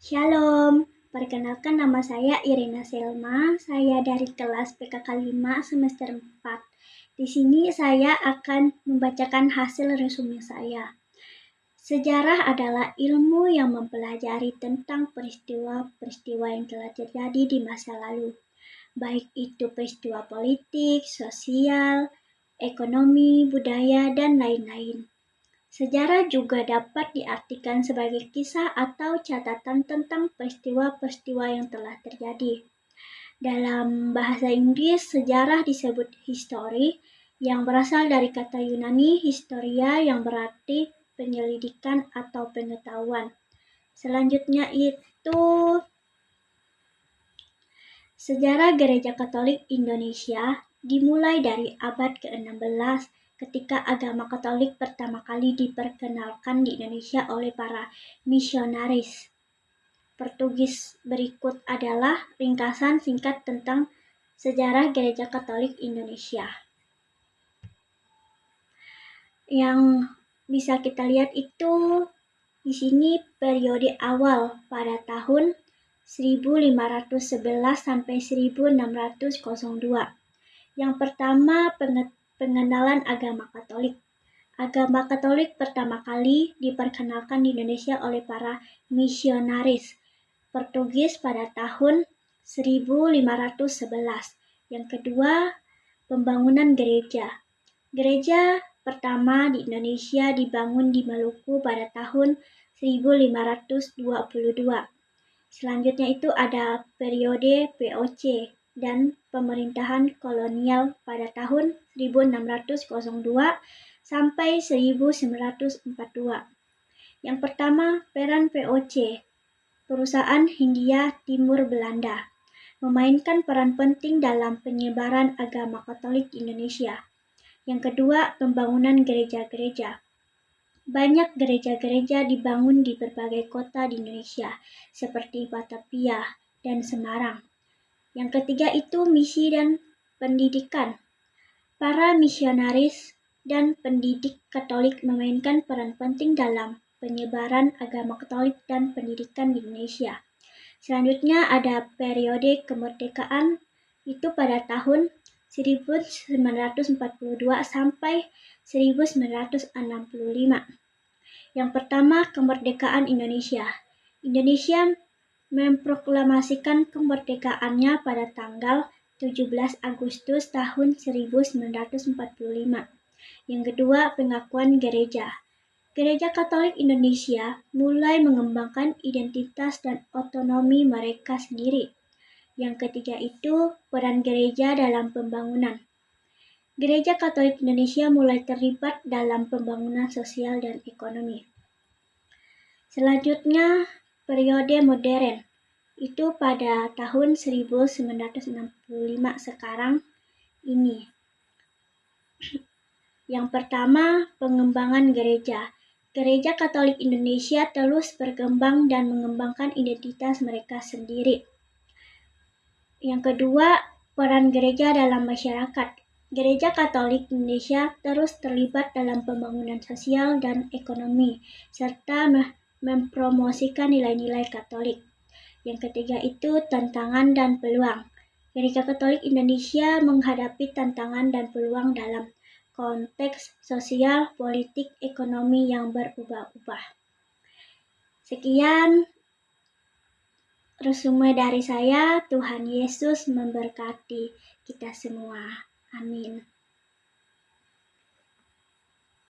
Shalom, perkenalkan nama saya Irina Selma, saya dari kelas PKK 5 semester 4. Di sini saya akan membacakan hasil resume saya. Sejarah adalah ilmu yang mempelajari tentang peristiwa-peristiwa yang telah terjadi di masa lalu, baik itu peristiwa politik, sosial, ekonomi, budaya, dan lain-lain. Sejarah juga dapat diartikan sebagai kisah atau catatan tentang peristiwa-peristiwa yang telah terjadi. Dalam bahasa Inggris, sejarah disebut history, yang berasal dari kata Yunani historia yang berarti penyelidikan atau pengetahuan. Selanjutnya itu sejarah Gereja Katolik Indonesia dimulai dari abad ke-16 ketika agama Katolik pertama kali diperkenalkan di Indonesia oleh para misionaris Portugis. Berikut adalah ringkasan singkat tentang sejarah Gereja Katolik Indonesia. Yang bisa kita lihat itu di sini periode awal pada tahun 1511 sampai 1602. Yang pertama, pengenalan agama Katolik. Agama Katolik pertama kali diperkenalkan di Indonesia oleh para misionaris Portugis pada tahun 1511. Yang kedua, pembangunan gereja. Gereja pertama di Indonesia dibangun di Maluku pada tahun 1522. Selanjutnya itu ada periode VOC dan pemerintahan kolonial pada tahun 1602 sampai 1942. Yang pertama, peran VOC, perusahaan Hindia Timur Belanda, memainkan peran penting dalam penyebaran agama Katolik di Indonesia. Yang kedua, pembangunan gereja-gereja. Banyak gereja-gereja dibangun di berbagai kota di Indonesia, seperti Batavia dan Semarang. Yang ketiga itu misi dan pendidikan. Para misionaris dan pendidik Katolik memainkan peran penting dalam penyebaran agama Katolik dan pendidikan di Indonesia. Selanjutnya ada periode kemerdekaan, itu pada tahun 1942 sampai 1965. Yang pertama, kemerdekaan Indonesia. Indonesia memproklamasikan kemerdekaannya pada tanggal 17 Agustus tahun 1945. Yang kedua, pengakuan gereja. Gereja Katolik Indonesia mulai mengembangkan identitas dan otonomi mereka sendiri. Yang ketiga itu, peran gereja dalam pembangunan. Gereja Katolik Indonesia mulai terlibat dalam pembangunan sosial dan ekonomi. Selanjutnya, periode modern. Itu pada tahun 1965 sekarang ini. Yang pertama, pengembangan gereja. Gereja Katolik Indonesia terus berkembang dan mengembangkan identitas mereka sendiri. Yang kedua, peran gereja dalam masyarakat. Gereja Katolik Indonesia terus terlibat dalam pembangunan sosial dan ekonomi, serta mempromosikan nilai-nilai Katolik. Yang ketiga itu tantangan dan peluang. Gereja Katolik Indonesia menghadapi tantangan dan peluang dalam konteks sosial, politik, ekonomi yang berubah-ubah. Sekian resume dari saya. Tuhan Yesus memberkati kita semua. Amin.